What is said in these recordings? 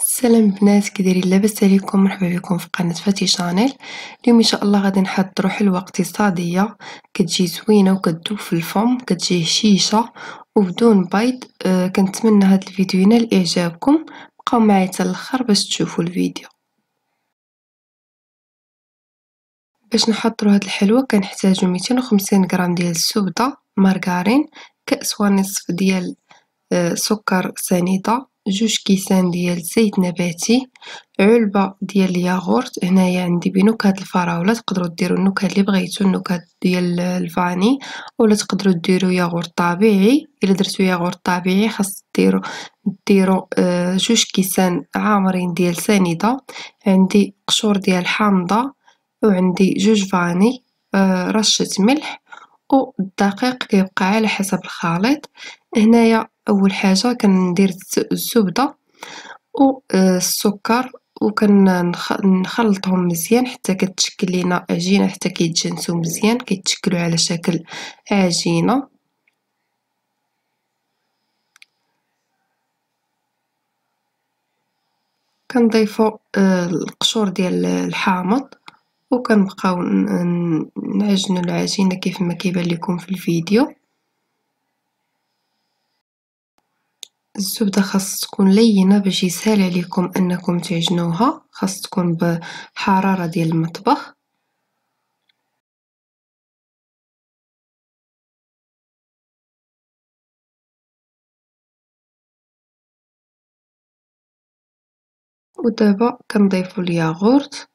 السلام البنات، كي دايرين؟ لاباس عليكم؟ مرحبا بكم في قناه فاتي شانيل. اليوم ان شاء الله غادي نحضروا حلوه اقتصاديه كتجي زوينه وكتذوب في الفم، كتجي هشيشه وبدون بيض. كنتمنى هذا الفيديو ينال اعجابكم. بقاو معايا حتى الاخر باش تشوفوا الفيديو. باش نحضروا هذه الحلوه كنحتاجوا 250 غرام ديال الزبده مارغرين، كاس ونصف ديال سكر سنيدة، 2 كيسان ديال زيت نباتي، علبة ديال الياغورت. هنايا عندي بنكهة الفراولة، تقدروا ديروا النكهة اللي بغيتو، النكهة ديال الفاني، ولا تقدروا ديروا ياغورت طبيعي. الا درتو ياغورت طبيعي خاص ديروا 2 كيسان عامرين ديال سنيدة. عندي قشور ديال حامضة، وعندي 2 فاني، رشة ملح، والدقيق كيبقى على حسب الخليط. هنايا اول حاجه كندير الزبده والسكر وكنخلطهم مزيان حتى كتشكل لينا عجينه، حتى كيتجانسوا مزيان، كيتشكلوا على شكل عجينه. كنضيفوا القشور ديال الحامض وكنبقاو نعجنوا العجينه كيف ما كيبان لكم في الفيديو. الزبدة خاص تكون لينة باش يسهل عليكم انكم تعجنوها، خاص تكون بحرارة ديال المطبخ. ودابا كنضيفوا الياغورت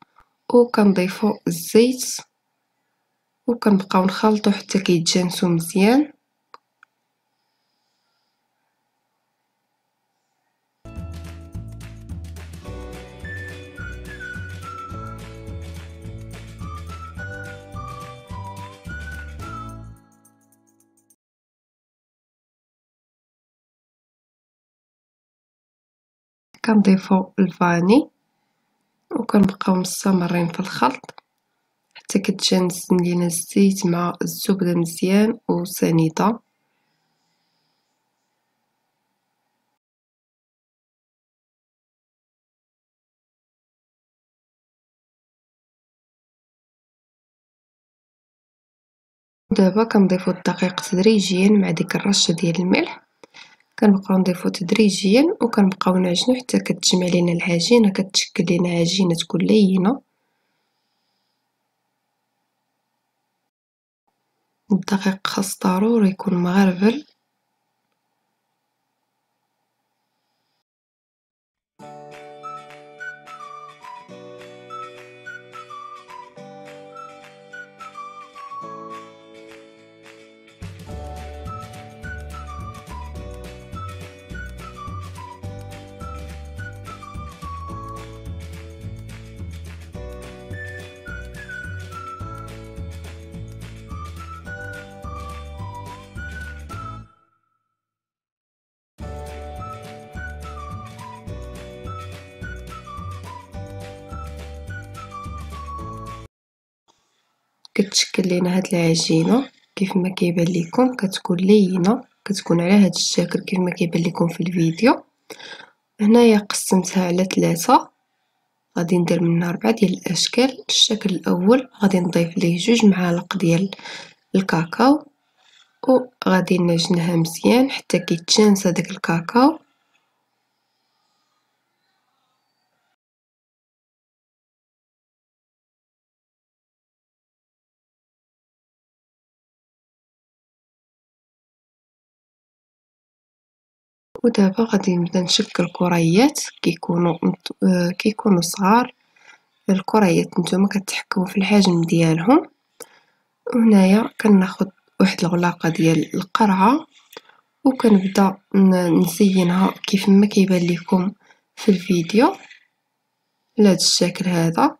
وكنضيفوا الزيت وكنبقاو نخلطوا حتى كيتجانسوا مزيان. كنضيفوا الفاني وكنبقاو مستمرين في الخلط حتى كتجانس لينا الزيت مع الزبدة مزيان وسنيدة. ودابا كنضيفوا الدقيق تدريجيا مع ديك الرشه ديال الملح، كنبقاو نضيفو تدريجيا وكنبقاو نعجنو حتى كتجمع لينا العجينه، كتشكل لينا عجينه تكون لينه. الدقيق خاص ضروري يكون مغربل. كتشكل لينا هاد العجينه كيف ما كيبان لكم، كتكون لينه، كتكون على هاد الشكل كيف ما كيبان لكم في الفيديو. هنايا قسمتها على 3، غادي ندير منها 4 ديال الاشكال. الشكل الاول غادي نضيف ليه 2 معالق ديال الكاكاو وغادي نعجنها مزيان حتى كيتجانس هذاك الكاكاو. ودابا غادي نبدا نشكل كريات كيكونوا صغار. الكريات نتوما كتحكموا في الحجم ديالهم. وهنايا كناخذ واحد الغلاقه ديال القرعه وكنبدا نزينها كيف ما كيبان لكم في الفيديو على هذا الشكل هذا.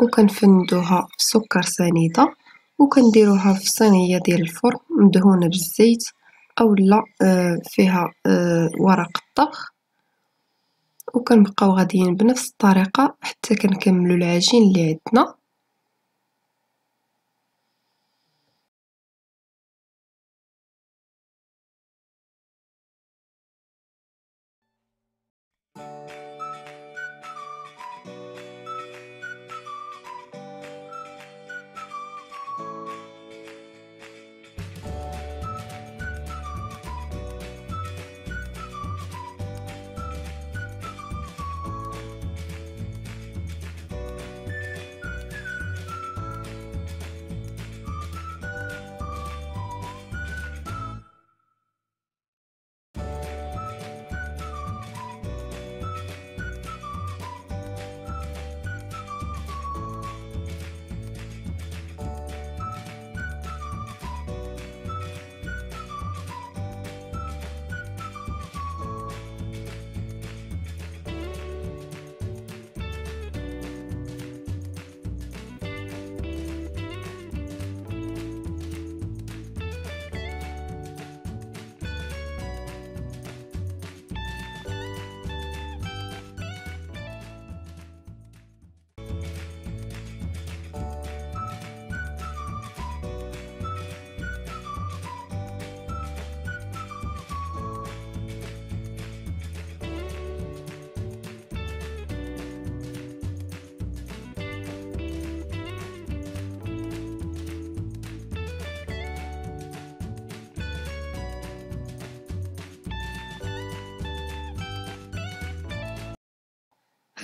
وكنفندوها في سكر سنيدة، وكنديروها في صينية ديال الفرن مدهونة بالزيت اولا فيها ورق الطبخ، وكنبقاو غاديين بنفس الطريقة حتى كنكملو العجين اللي عندنا.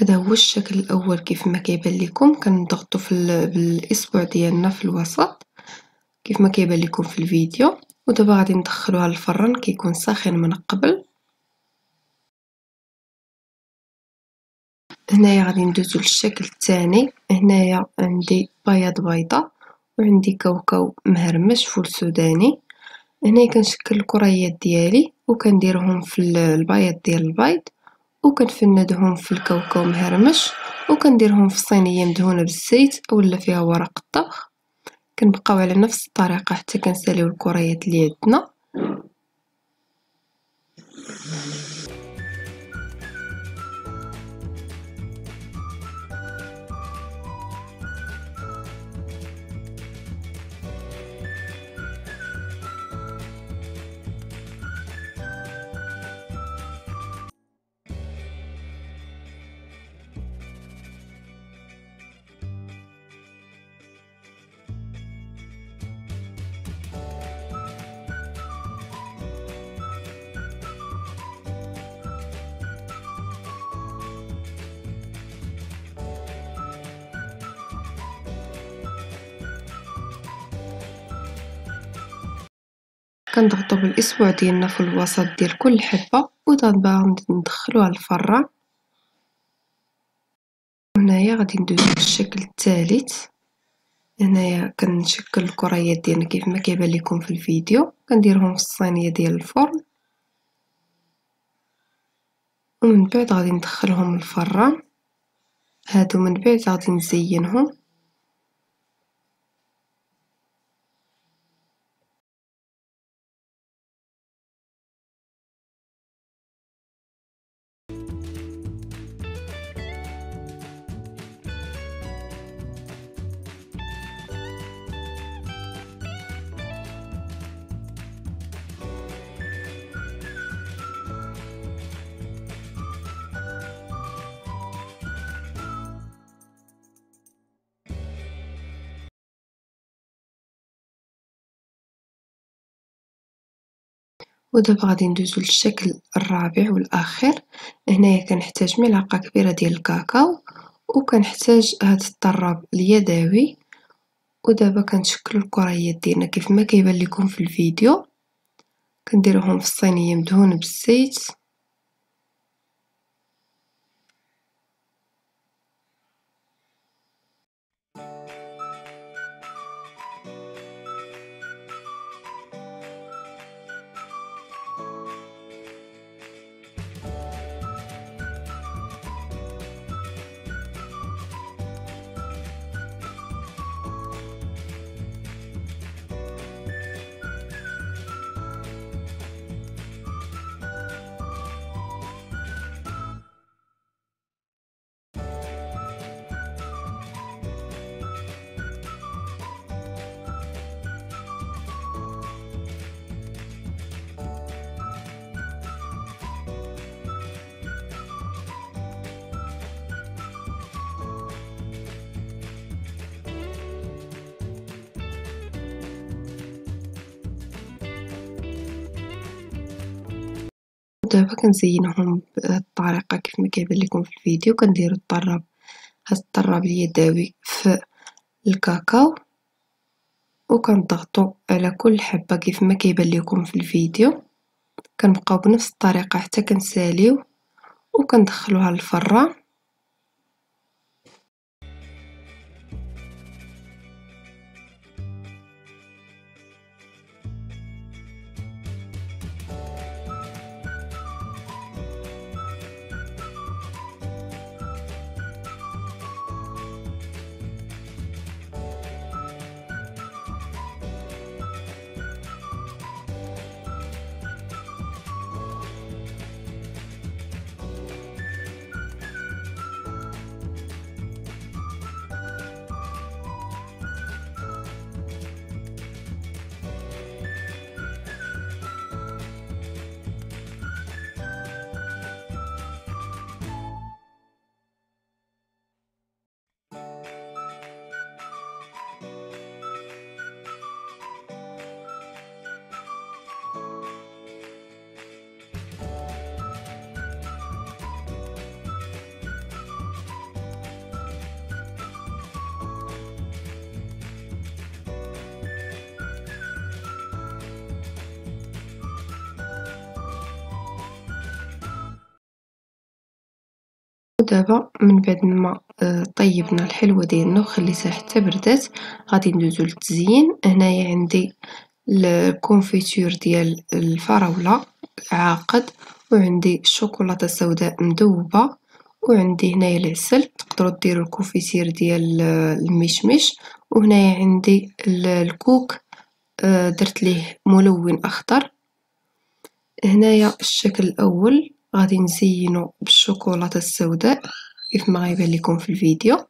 هذا هو الشكل الاول كيف ما كيبان لكم. كنضغطوا بالاصبع ديالنا في الوسط كيف ما كيبان لكم في الفيديو، ودابا غادي ندخلوها للفران كيكون ساخن من قبل. هنايا غادي ندوزو للشكل الثاني. هنايا عندي بياض بيضه وعندي كاوكاو مهرمش فول سوداني. هنايا كنشكل الكريات ديالي وكنديرهم في البياض ديال البيض، وكنفندهم في الكاوكاو مهرمش، وكنديرهم في صينيه مدهونه بالزيت اولا فيها ورق الطبخ. كنبقاو على نفس الطريقه حتى كنساليو الكريات اللي عندنا. كنضغطو بالاصبع ديالنا في الوسط ديال كل حبه، ودابا ندخلوها للفران. هنايا غادي ندوزو للشكل الثالث. هنايا كنشكل الكريات ديالنا كيف ما كيبان لكم في الفيديو، كنديرهم في الصينيه ديال الفرن، ومن بعد غادي ندخلهم للفران. هادو من بعد غادي نزينهم. ودابا غادي ندوزو للشكل الرابع والاخير. هنايا كنحتاج ملعقه كبيره ديال الكاكاو، وكنحتاج هذا الطراب اليدوي. ودابا كنشكلوا الكريات ديالنا كيف ما كيبان لكم في الفيديو. كنديروهم في الصينيه مدهونه بالزيت. دابا كنزينهم بهاد الطريقة كيف ما كيبان لكم في الفيديو. كنديرو الطراب، هاد الطراب اليدوي في الكاكاو، وكنضغطو على كل حبة كيف ما كيبان لكم في الفيديو. كنبقاو بنفس الطريقة حتى كنساليو وكندخلوها للفران. ودابا من بعد ما طيبنا الحلوة ديالنا وخليتها حتى بردات، غادي ندوزو للتزيين. هنايا عندي الكونفيتور ديال الفراولة عاقد، وعندي الشوكولاتة السوداء مذوبة، وعندي هنايا العسل. تقدروا ديروا الكونفيتير ديال المشمش. وهنايا عندي الكوك، درت ليه ملون اخضر. هنايا الشكل الاول غادي نزينو بالشوكولاتة السوداء كيف ما غيبان لكم في الفيديو.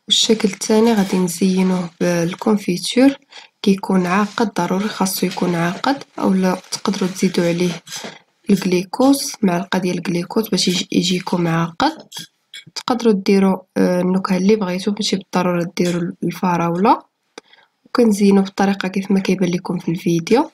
والشكل الثاني غادي نزينوه بالكونفيتور، كيكون عاقد، ضروري خاصو يكون عاقد، اولا تقدروا تزيدوا عليه الجليكوز، معلقه ديال الجليكوز باش يجيكم عاقد. تقدروا ديروا النكهه اللي بغيتو، ماشي بالضروره ديروا الفراوله. وكنزينو بالطريقه كيف ما كيبان لكم في الفيديو.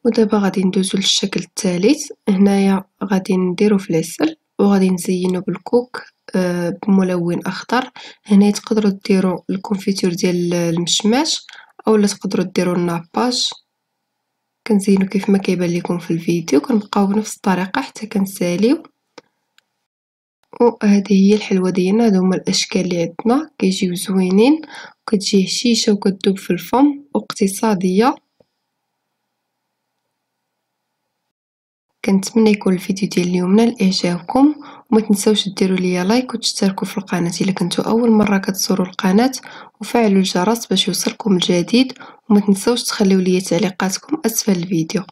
ودابا غادي ندوزو للشكل الثالث. هنايا غادي نديرو في العسل وغادي نزينو بالكوك بملون اخضر. هنا تقدروا ديروا الكونفيتور ديال المشماش، اولا تقدروا ديروا الناباج. كنزينو كيف ما كيبان لكم في الفيديو. كنبقاو بنفس الطريقه حتى كنساليو. وهذه هي الحلوه ديالنا. هادو هما الاشكال اللي عندنا، كيجيو زوينين وكتجي هشيشه وكتذوب في الفم واقتصاديه. كنتمنى يكون الفيديو ديال اليوم نال اعجابكم، وما تنساوش ديروا لي لايك وتشتركوا في القناه الا كنتو اول مره كتزوروا القناه، وفعلوا الجرس باش يوصلكم الجديد. وما تنساوش تخليو لي تعليقاتكم اسفل الفيديو.